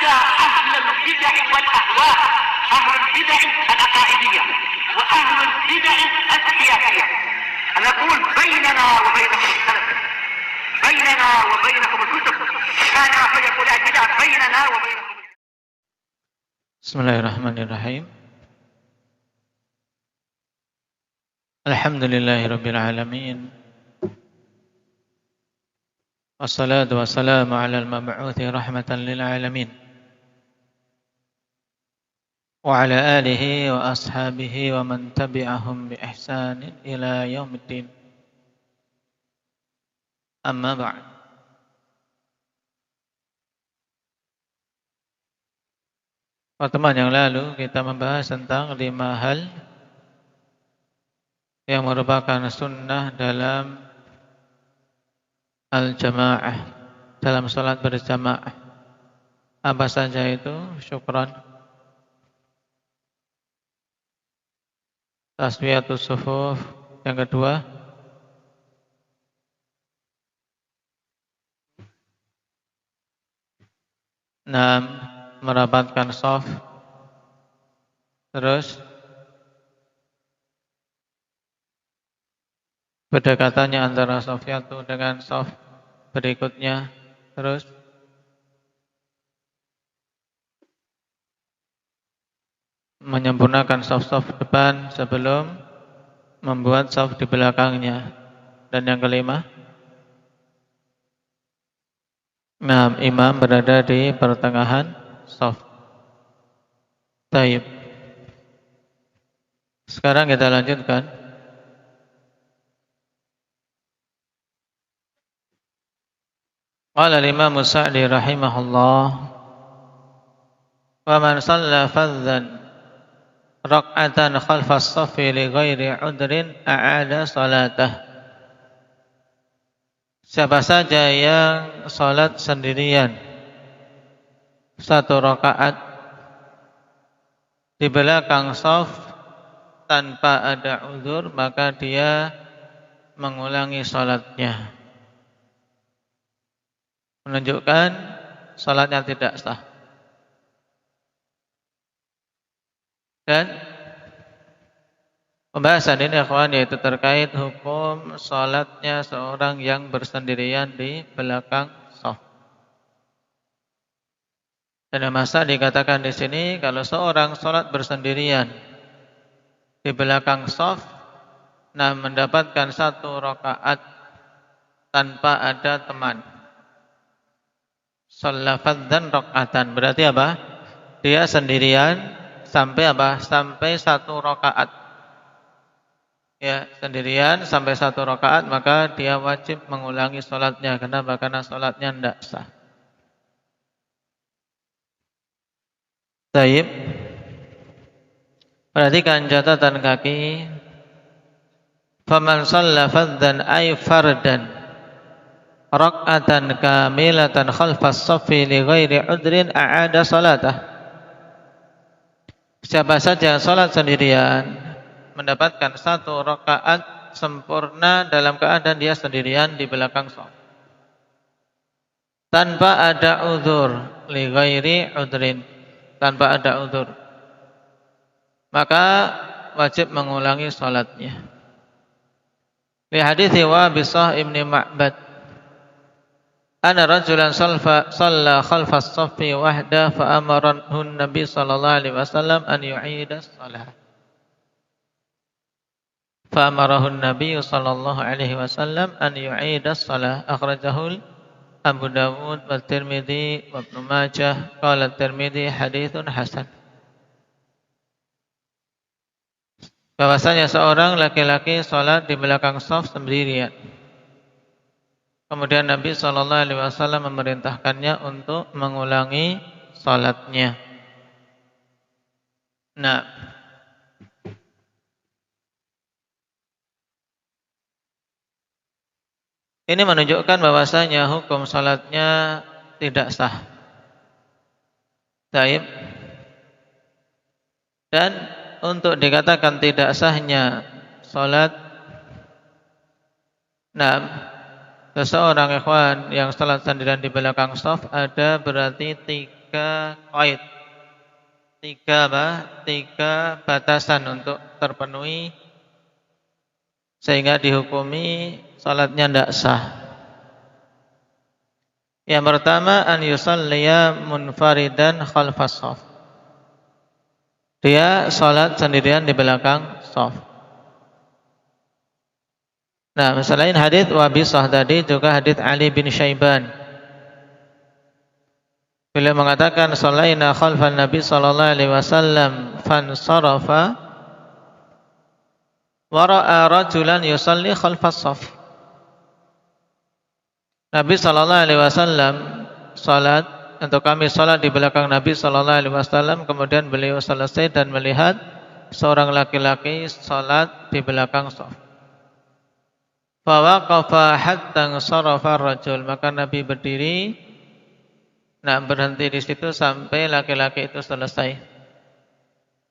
حتى أهل البدع والأهواء، أهل البدع العقائدية وأهل البدع السياسية. أنا أقول بيننا وبينكم السلف، بيننا وبينكم الكتب، كان فيقول البدع بيننا وبينكم. Bismillahirrahmanirrahim. Alhamdulillahirabbil alamin. Wassalatu wassalamu ala al-mab'uthi rahmatan lil alamin. Wa ala alihi wa ashabihi wa man tabi'ahum bi ihsanin ila yaumiddin. Amma ba'd. Pertemuan yang lalu kita membahas tentang 5 hal yang merupakan sunnah dalam al-jamaah, dalam salat berjamaah. Apa saja itu? Syukran, taswiyatus sufuf, yang kedua merapatkan shaf, terus berdekatannya antara shaf satu dengan shaf berikutnya, terus menyempurnakan shaf-shaf depan sebelum membuat shaf di belakangnya. Dan yang kelima, imam berada di pertengahan shaf. Taib. Sekarang kita lanjutkan. Qala al-Imam Sa'di rahimahullah, wa man shalla fadhan rak'atan khalfa as-saffi li ghairi 'udrin a'ada salatah. Siapa saja yang salat sendirian 1 rakaat di belakang shaf tanpa ada uzur, maka dia mengulangi salatnya. Menunjukkan salatnya tidak sah. Dan pembahasan ini akhwan yaitu terkait hukum salatnya seorang yang bersendirian di belakang shaf. Dan masa dikatakan di sini kalau seorang salat bersendirian di belakang shaf, mendapatkan 1 rakaat tanpa ada teman. Shalla fadhan rak'atan, berarti apa? Dia sendirian sampai apa? Sampai 1 rakaat. Ya, sendirian sampai 1 rakaat, maka dia wajib mengulangi salatnya. Kenapa? Karena salatnya tidak sah. Taib. Perhatikan catatan kaki. Faman shalla fadhan ay fardan rak'atan kamilatan khalfas shaffi li ghairi udrin a'ada salatah. Siapa saja salat sendirian mendapatkan 1 rakaat sempurna dalam keadaan dia sendirian di belakang shaf tanpa ada uzur, li ghairi udrin, tanpa ada uzur, maka wajib mengulangi salatnya. Li hadithi Wabisah ibni Ma'bad ana rajulan shalla khalfas shaffi wahda fa amarahu an-nabi sallallahu alaihi wasallam an yu'ida as-salah. Fa amarahu an-nabi sallallahu alaihi wasallam an yu'ida as-salah. Akhrajahu Abu Dawud wa Tirmidzi wa Ibnu Majah. Qala Tirmidzi haditsun hasan. Bahwasanya seorang laki-laki salat di belakang shaf sendirian. Kemudian Nabi SAW memerintahkannya untuk mengulangi salatnya. Ini menunjukkan bahwasanya hukum salatnya tidak sah. Taib. Dan untuk dikatakan tidak sahnya salat, seseorang ikhwan yang salat sendirian di belakang shaf ada berarti 3 3 qaid, 3 batasan untuk terpenuhi sehingga dihukumi salatnya tidak sah. Yang pertama, an yusalliya munfaridan khalfas shaf. Dia salat sendirian di belakang shaf. Nah, selain hadits Wabisah tadi juga hadits Ali bin Syaiban. Beliau mengatakan shalaina khalfan Nabi sallallahu alaihi wasallam fansarafa wa ra'a rajulan yusalli khalfas shaf. Nabi sallallahu alaihi wasallam salat, untuk kami salat di belakang Nabi sallallahu alaihi wasallam, kemudian beliau selesai dan melihat seorang laki-laki salat di belakang shaf. Fa waqafa hatta sarafa ar-rajul, maka Nabi berdiri, berhenti di situ sampai laki-laki itu selesai.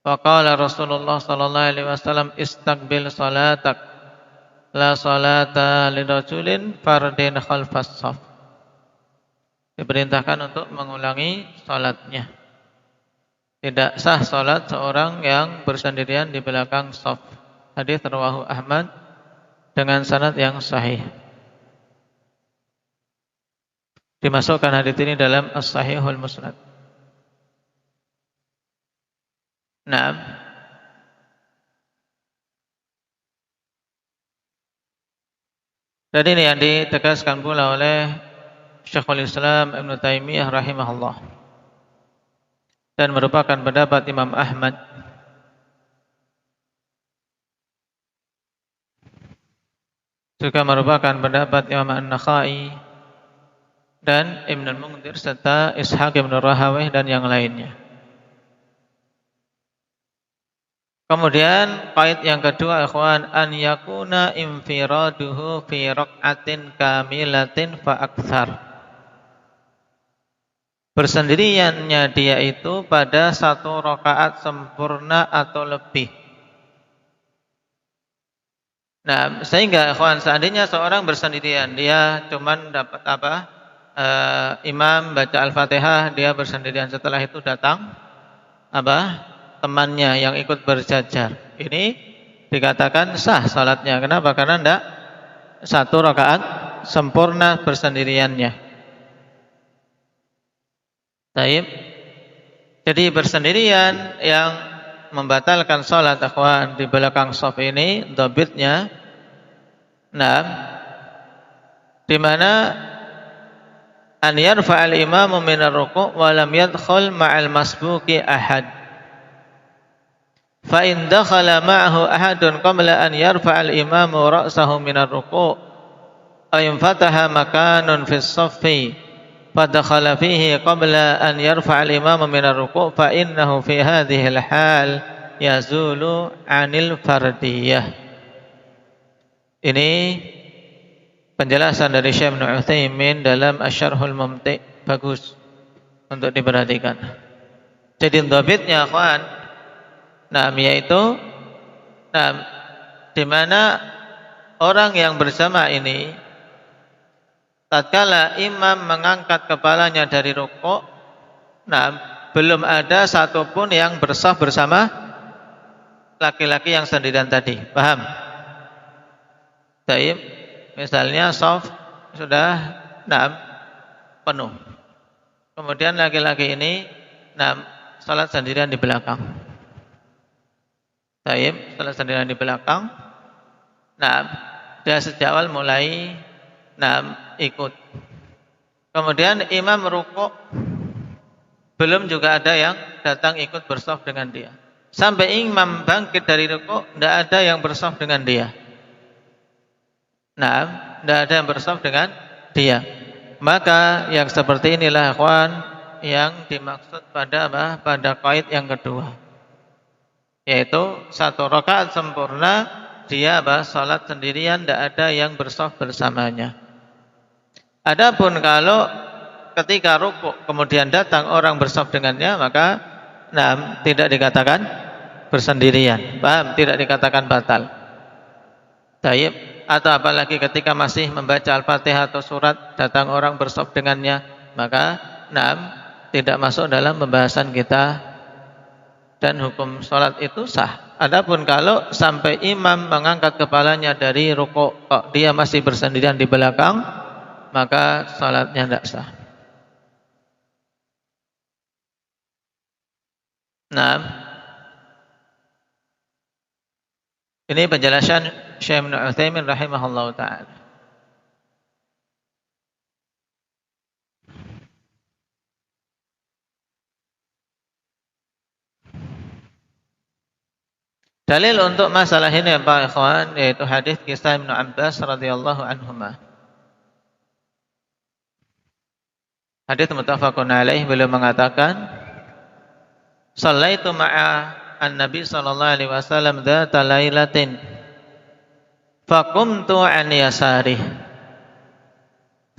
Wa qala Rasulullah sallallahu alaihi wasallam istaqbil salatak la salata lirajulin fardin khalfas shaf. Diperintahkan untuk mengulangi salatnya. Tidak sah salat seorang yang bersendirian di belakang shaf. Hadis rawahu Ahmad dengan sanad yang sahih. Dimasukkan hadis ini dalam As-Sahihul Musnad. Naam. Dan ini yang ditegaskan pula oleh Syekhul Islam Ibn Taimiyah rahimahullah, dan merupakan pendapat Imam Ahmad. Juga merupakan pendapat Imam An-Nakhai dan Ibn al-Munzir serta Ishaq Ibn Rahawayh dan yang lainnya. Kemudian qaid yang kedua, ikhwan, an yakuna infiraduhu fi raq'atin kamilatin fa aktsar. Bersendiriannya dia itu pada 1 rakaat sempurna atau lebih. Nah, sehingga ikhwan, seandainya seorang bersendirian, dia cuman dapat imam baca Al-Fatihah, dia bersendirian, setelah itu datang temannya yang ikut berjajar. Ini dikatakan sah salatnya. Kenapa? Karena tidak 1 rakaat sempurna bersendiriannya. Baik. Jadi bersendirian yang membatalkan salat, akhwan, di belakang shaf ini dhabitnya di mana an yarfa'al imamu minar ruku' wa lam yadkhul ma'al masbuqi ahad. Fa in dakhala ma'ahu ahadun qabla an yarfa'al imamu ra'sahu minar ruku' aw infataha makanun fis saffi fa dakhala fihi qabla an yarfa'al imamu minar ruku' fa innahu fi hadhihi al-hal yazulu 'anil fardiyah. Ini penjelasan dari Syekh Ibnu Utsaimin dalam Asy-Syarhul Mumti', bagus untuk diperhatikan. Jadi dhabitnya, akhwan, yaitu di mana orang yang bersama ini tatkala imam mengangkat kepalanya dari rukuk, belum ada satupun yang bersaf bersama laki-laki yang sendirian tadi. Paham? Baik. Misalnya shaf sudah penuh. Kemudian laki-laki ini salat sendirian di belakang. Baik, salat sendirian di belakang. Dia sejak awal mulai ikut. Kemudian imam rukuk, belum juga ada yang datang ikut bersaf dengan dia. Sampai imam bangkit dari rukuk, tidak ada yang bersaf dengan dia. Tidak ada yang bersaf dengan dia. Maka yang seperti inilah, ikhwan, yang dimaksud pada qaid yang kedua, yaitu 1 rakaat sempurna dia salat sendirian, tidak ada yang bersaf bersamanya. Adapun kalau ketika rukuk kemudian datang orang bersaf dengannya, maka tidak dikatakan bersendirian. Paham? Tidak dikatakan batal. Baik. Atau apalagi ketika masih membaca Al-Fatihah atau surat, datang orang bersaf dengannya, maka tidak masuk dalam pembahasan kita, dan hukum sholat itu sah. Adapun kalau sampai imam mengangkat kepalanya dari rukuk, kok dia masih bersendirian di belakang, maka sholatnya tidak sah. Nah, ini penjelasan Syekh Ibnu Utsaimin rahimahullahu taala. Dalil untuk masalah ini Pak Ikhwan, yaitu hadis kisah Ibnu Abbas radhiyallahu anhuma. Hadis muttafaqun alaih, beliau mengatakan, "Shallaitu ma'a an-nabi sallallahu alaihi wasallam dzata lailatin faqumtu an yasari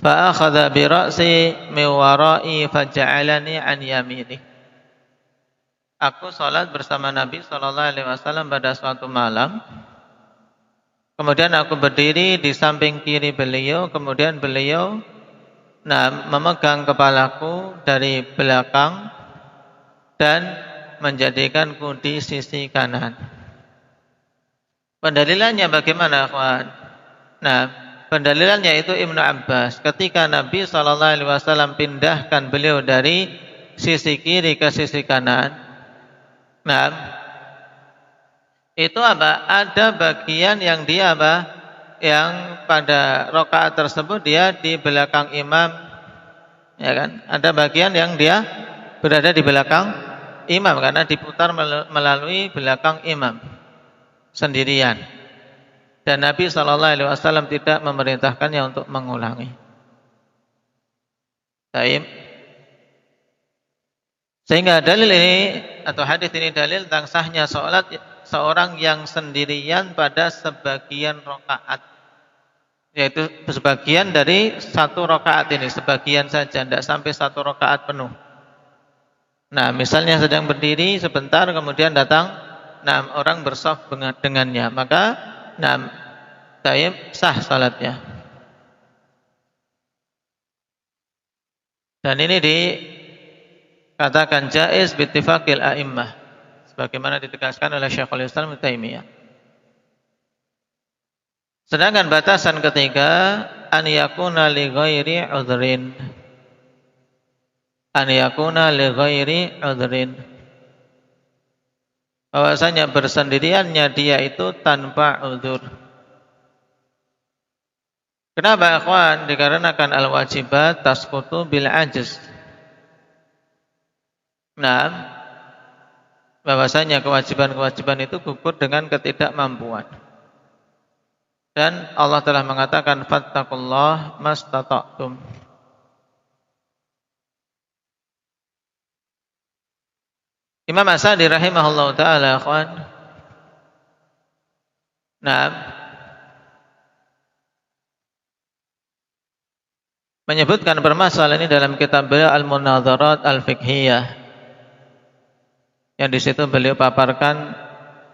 fa akhadha bi ra'si min wara'i faja'alani an yamini." Aku salat bersama Nabi sallallahu alaihi wasallam pada suatu malam. Kemudian aku berdiri di samping kiri beliau, kemudian beliau memegang kepalaku dari belakang dan menjadikanku di sisi kanan. Pendalilannya bagaimana, kawan? Pendalilannya itu Ibnu Abbas. Ketika Nabi SAW pindahkan beliau dari sisi kiri ke sisi kanan, itu ada bagian yang dia yang pada rakaat tersebut dia di belakang imam, ya kan? Ada bagian yang dia berada di belakang imam karena diputar melalui belakang imam sendirian. Dan Nabi SAW tidak memerintahkannya untuk mengulangi. Baik. Sehingga dalil ini atau hadis ini dalil tentang sahnya salat seorang yang sendirian pada sebagian rakaat, yaitu sebagian dari satu rakaat ini, sebagian saja, tidak sampai satu rakaat penuh. Misalnya sedang berdiri sebentar, kemudian datang orang bersaf dengannya, maka sah salatnya. Dan ini dikatakan jaiz bittifaqil a'immah, sebagaimana ditegaskan oleh Syekhul Islam Ibnu Taimiyah. Sedangkan batasan ketiga, an yakuna li ghairi udhrin. An yakuna li ghairi udhrin. Bahwasanya bersendiriannya dia itu tanpa udzur. Kenapa, ikhwan? Dikarenakan al-wajibat tasqutu bil ajz. Bahwasanya kewajiban-kewajiban itu gugur dengan ketidakmampuan. Dan Allah telah mengatakan fattaqullah mastata'tum. Imam As-Sa'di rahimahullahu taala, ikhwan, menyebutkan permasalahan ini dalam kitab beliau Al-Munadharat Al-Fiqhiyah, yang di situ beliau paparkan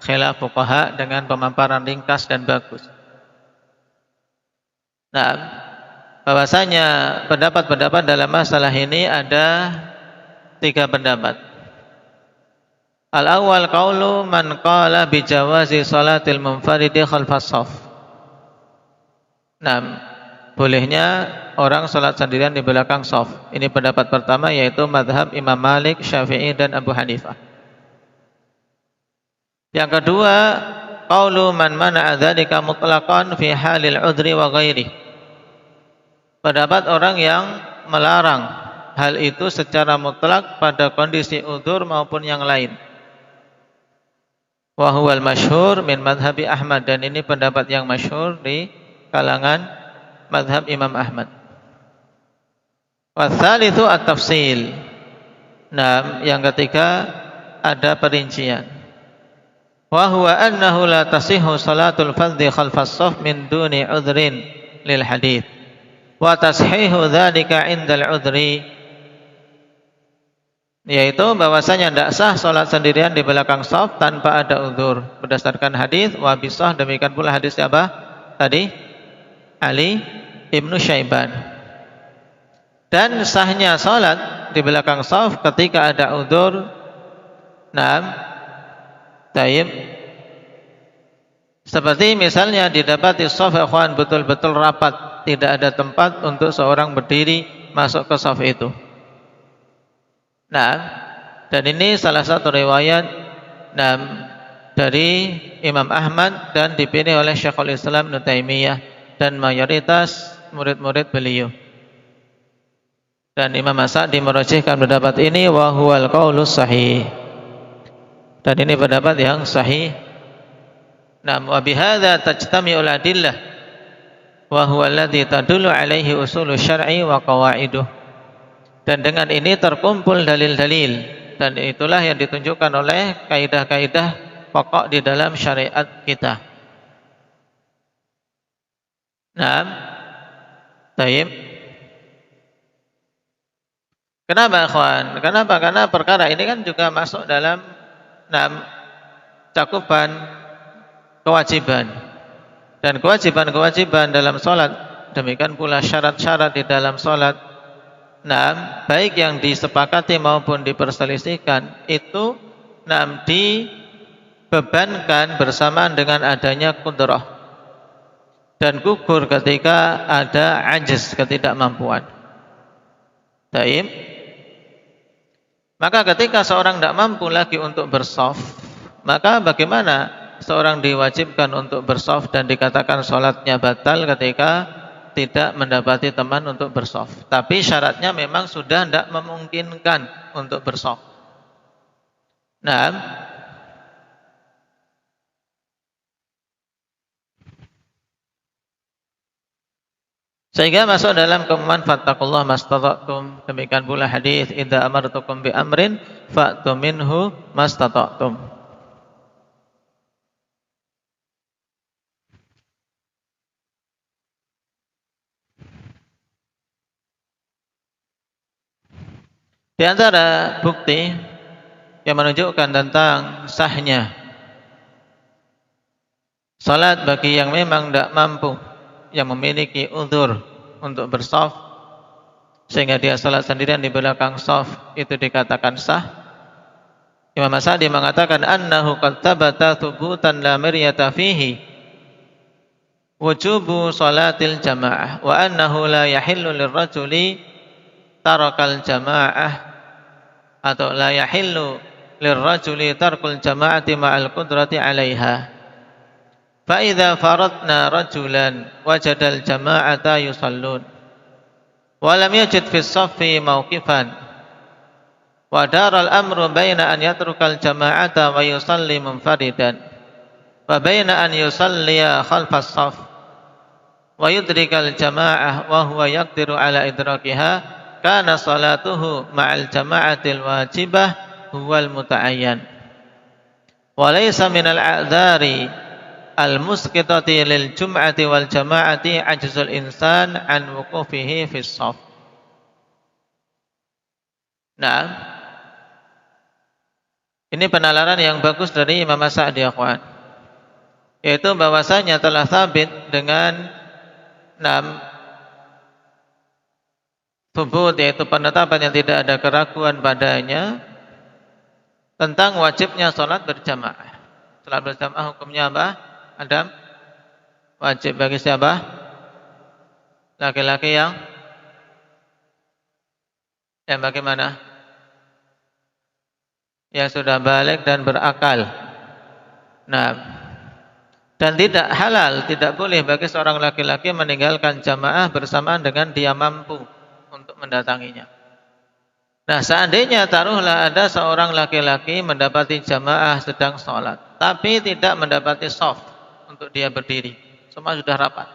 khilaf fuqaha dengan pemaparan ringkas dan bagus. Bahwasanya pendapat-pendapat dalam masalah ini ada 3 pendapat. Al-awwal qaulu man qala bi jawazi salatil munfaridi khalfas shaf. Bolehnya orang salat sendirian di belakang shaf. Ini pendapat pertama, yaitu mazhab Imam Malik, Syafi'i dan Abu Hanifah. Yang kedua, qaulu man mana'a dzalika mutlaqan fi halil udhri wa ghairi. Pendapat orang yang melarang hal itu secara mutlak pada kondisi udzur maupun yang lain. Wa huwal masyhur min madhhabi Ahmad, dan ini pendapat yang masyhur di kalangan madhab Imam Ahmad. Wa tsalitsu at-tafsil. Yang ketiga ada perincian. Wa huwa annahu la tasihhu salatul fardhi khalfas shaf min duni udhrin lil hadits. Wa tashihu dzalika 'indal udhri, yaitu bahwasanya tidak sah salat sendirian di belakang shaf tanpa ada udzur berdasarkan hadis wa bisah. Demikian pula hadis siapa tadi? Ali Ibnu Syaiban. Dan sahnya salat di belakang shaf ketika ada udzur. Naam. Taib. Seperti misalnya didapati shaf ikhwan betul-betul rapat, tidak ada tempat untuk seorang berdiri masuk ke shaf itu. Nah, dan ini salah satu riwayat dari Imam Ahmad dan dipilih oleh Syekhul Islam Ibnu Taimiyah dan mayoritas murid-murid beliau. Dan Imam As-Sa'di merajihkan pendapat ini wa huwal qaulus sahih. Dan ini pendapat yang sahih. Nah, wa bihadza tajtami'ul adillah wa huwa alladhi tadullu alaihi usulus syar'i wa qawaiduh. Dan dengan ini terkumpul dalil-dalil, dan itulah yang ditunjukkan oleh kaidah-kaidah pokok di dalam syariat kita. Nah, baik. Kenapa, ikhwan? Kenapa? Karena perkara ini kan juga masuk dalam cakupan kewajiban. Dan kewajiban-kewajiban dalam sholat, demikian pula syarat-syarat di dalam sholat, baik yang disepakati maupun diperselisihkan, itu dibebankan bersamaan dengan adanya qudrah dan gugur ketika ada ajiz, ketidakmampuan. Baik. Maka ketika seorang tidak mampu lagi untuk bershaf, maka bagaimana seorang diwajibkan untuk bershaf dan dikatakan sholatnya batal ketika tidak mendapati teman untuk bershaf. Tapi syaratnya memang sudah tidak memungkinkan untuk bershaf. Nah, sehingga masuk dalam keumuman fattaqullaha mastata'tum. Demikian pula hadis idza amartukum bi amrin fa'tu minhu mastata'tum. Di antara bukti yang menunjukkan tentang sahnya salat bagi yang memang tidak mampu, yang memiliki uzur untuk bershaf sehingga dia salat sendirian di belakang shaf, itu dikatakan sah. Imam As-Sa'di mengatakan annahu qad thabata thubutan la miryata fihi wujubu salatil jamaah wa annahu la yahillu lirrajuli tarakal jamaah atau la yahillu lirrajuli tarkul jamaati ma'al qudrati 'alaiha. فَإِذَا فَرَضْنَا رَجُلًا وَجَدَ الْجَمَاعَةَ يُصَلُّونَ وَلَمْ يَجِدْ فِي الصَّفِّ مَوْقِفًا وَدَارَ الْأَمْرُ بَيْنَ أَنْ يَتْرُكَ الْجَمَاعَةَ وَيُصَلِّي مُنْفَرِدًا وَبَيْنَ أَنْ يُصَلِّيَ خَلْفَ الصَّفِّ وَيُدْرِكَ الْجَمَاعَةَ وَهُوَ يَقْدِرُ عَلَى إِدْرَاكِهَا كَانَ صَلَاتُهُ مَعَ الْجَمَاعَةِ الْوَاجِبَةِ هُوَ الْمُتَعَيَّنُ وَلَيْسَ مِنَ الْأَعْذَارِ al-musqitati lil jum'ati wal jama'ati ajzul insan an wuqufihi fis shaf. Nah, ini penalaran yang bagus dari Imam As-Sa'di, akhwan, yaitu bahwasanya telah sabit dengan thubut, yaitu penetapan yang tidak ada keraguan padanya tentang wajibnya salat berjamaah. Salat berjamaah hukumnya apa? Adam, wajib bagi siapa? Laki-laki yang bagaimana? Yang sudah balik dan berakal. Nah, dan tidak halal, tidak boleh bagi seorang laki-laki meninggalkan jamaah bersamaan dengan dia mampu untuk mendatanginya. Nah, seandainya taruhlah ada seorang laki-laki mendapati jamaah sedang sholat, tapi tidak mendapati shaf untuk dia berdiri, semua sudah rapat.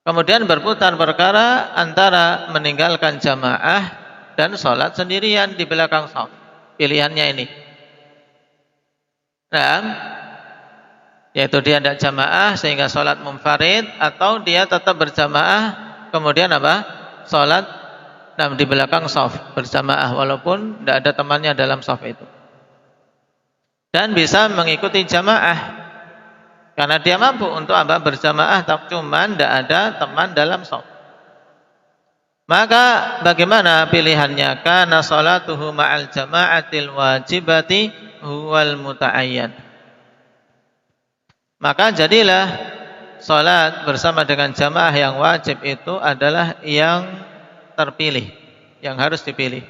Kemudian berputar perkara antara meninggalkan jamaah dan sholat sendirian di belakang shaf. Pilihannya ini. Nah, yaitu dia tidak jamaah sehingga sholat munfarid, atau dia tetap berjamaah kemudian apa? Sholat di belakang shaf berjamaah walaupun tidak ada temannya dalam shaf itu. Dan bisa mengikuti jamaah karena dia mampu untuk apa? Berjamaah, tak cuman tidak ada teman dalam shaf. Maka bagaimana pilihannya? Kana salatuhu ma'al jama'atil wajibati huwal muta'ayyan. Maka jadilah salat bersama dengan jamaah yang wajib itu adalah yang terpilih, yang harus dipilih.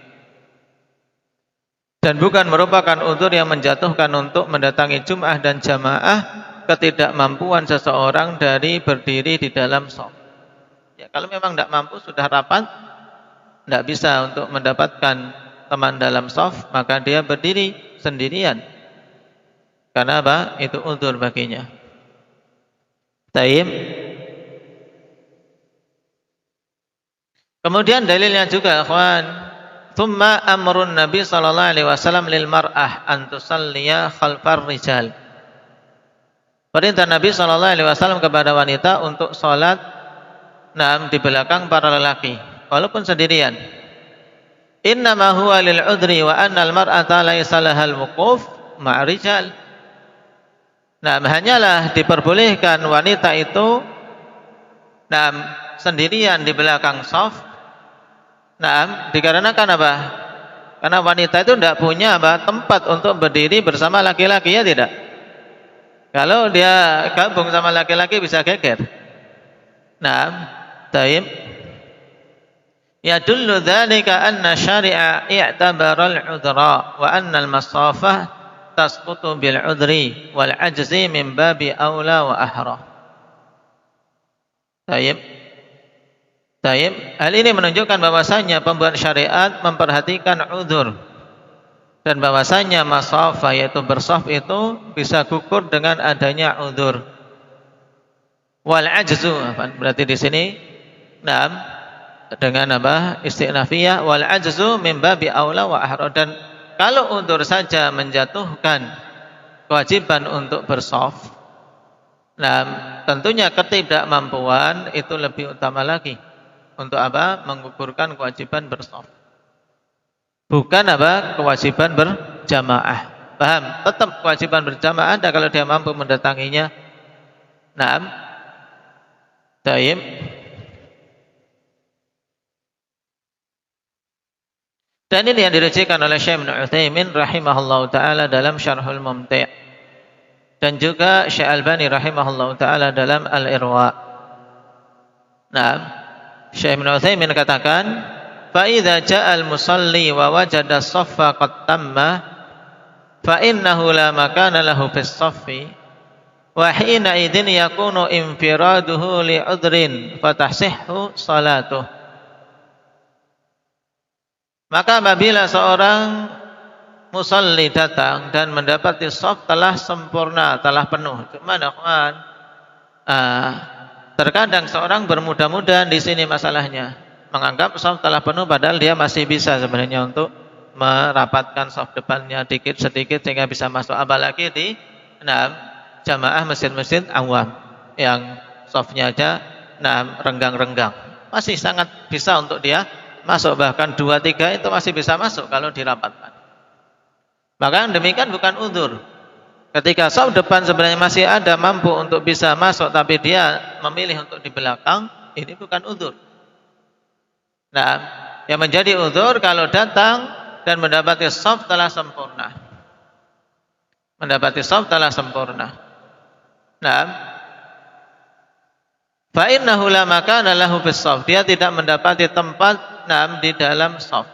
Dan bukan merupakan udzur yang menjatuhkan untuk mendatangi Jum'ah dan jamaah ketidakmampuan seseorang dari berdiri di dalam shaf. Ya, kalau memang tidak mampu, sudah rapat, tidak bisa untuk mendapatkan teman dalam shaf, maka dia berdiri sendirian. Karena apa? Itu udzur baginya. Taib. Kemudian dalilnya juga, ikhwan, thumma amrun Nabi sallallahu alaihi wasallam lil mar'ah an tusalliya khalfar rijal. Perintah Nabi sallallahu alaihi wasallam kepada wanita untuk salat di belakang para lelaki walaupun sendirian. Innama huwa lil udri wa annal mar'ata laisa lahal wuquf ma'a rijal. Hanyalah diperbolehkan wanita itu sendirian di belakang shaf. Dikarenakan apa? Karena wanita itu tidak punya tempat untuk berdiri bersama laki-laki, ya tidak? Kalau dia gabung sama laki-laki bisa geger. Taib. Yadullu dzalika anna syari'a i'tabara al-'udra wa anna al-masafah tasqutu bil 'udri wal 'ajzi min babi aula wa ahra. Taib. Hal ini menunjukkan bahwasanya pembuat syariat memperhatikan udzur dan bahwasanya masafah yaitu bersaf itu bisa gugur dengan adanya udzur. Wal 'ajzu berarti di sini dengan apa? Istinafiyah. Wal 'ajzu min babi aula wa ahra. Dan kalau udzur saja menjatuhkan kewajiban untuk bersaf, tentunya ketidakmampuan itu lebih utama lagi untuk apa? Menggugurkan kewajiban bersaf. Bukan apa? Kewajiban berjamaah. Paham? Tetap kewajiban berjamaah ada kalau dia mampu mendatanginya. Taib. Dan ini yang diriwayatkan oleh Syekh Ibnu Utsaimin rahimahullahu taala dalam Syarhul Mumti', dan juga Syekh Albani rahimahullahu taala dalam Al-Irwa. Syekh Ibnu Utsaimin katakan, fa idza ja'al musalli wa wajada as-saffa qad tamma fa innahu la makana lahu fis saffi wa hina idzin yakunu infiraduhu li 'udrin fatahsihhu salatuh. Maka apabila seorang musalli datang dan mendapati shaf telah sempurna, telah penuh. Cuman terkadang seorang bermudah-mudahan di sini masalahnya, menganggap shaf telah penuh padahal dia masih bisa sebenarnya untuk merapatkan shaf depannya dikit sedikit sehingga bisa masuk. Apalagi di jamaah masjid-masjid awam yang shafnya aja renggang-renggang, masih sangat bisa untuk dia masuk, bahkan 2-3 itu masih bisa masuk kalau dirapatkan. Maka demikian bukan udzur. Ketika shaf depan sebenarnya masih ada mampu untuk bisa masuk tapi dia memilih untuk di belakang, ini bukan udzur. Yang menjadi udzur kalau datang dan mendapati shaf telah sempurna. Mendapati shaf telah sempurna. Fa innahu la makana lahu fis shaf. Dia tidak mendapati tempat di dalam shaf.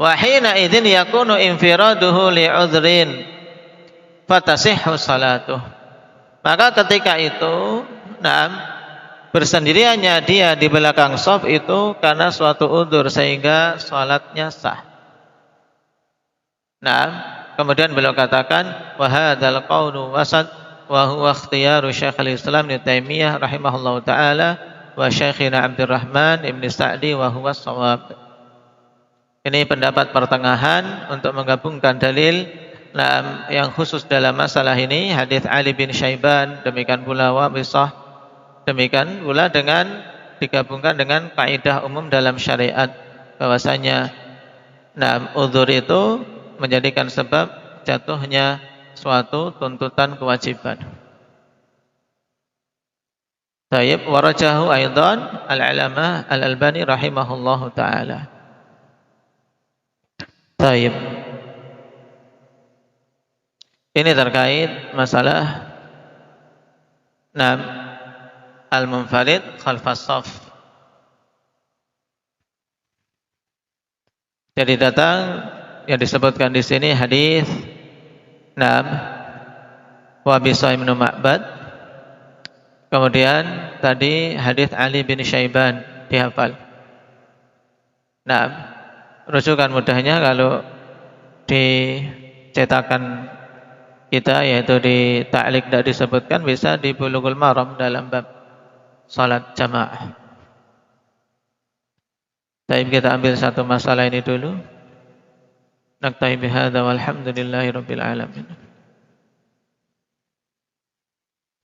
Wa hina idzin yakunu infiraduhu li 'udhrin fatasihhu salatuh. Maka ketika itu bersendiriannya dia di belakang shaf itu karena suatu udzur sehingga salatnya sah. Kemudian beliau katakan wa hadzal qaulu wasat wa huwa ikhtiyaru Syekhul Islam Ibnu Taimiyah rahimahullahu taala wa Syekhina Abdurrahman Ibn Sa'di wa huwa shawab. Ini pendapat pertengahan untuk menggabungkan dalil yang khusus dalam masalah ini, hadis Ali bin Syaiban, demikian pula Wabisah, demikian pula dengan digabungkan dengan kaidah umum dalam syariat bahwasanya udzur itu menjadikan sebab jatuhnya suatu tuntutan kewajiban. Tayyib, warajahu aidan al-'alamah al-Albani rahimahullahu taala. Tayyib. Ini terkait masalah al-munfarid khalfas shaf. Jadi datang yang disebutkan di sini hadis wa bi Sa'im bin Ma'bad. Kemudian tadi hadis Ali bin Syaiban dihafal. Rujukan mudahnya kalau di cetakan kita yaitu di ta'liq tidak disebutkan, bisa di Bulughul Maram dalam bab salat jamaah. Baik, kita ambil satu masalah ini dulu. Naktahi bihadza walhamdulillahi rabbil alamin.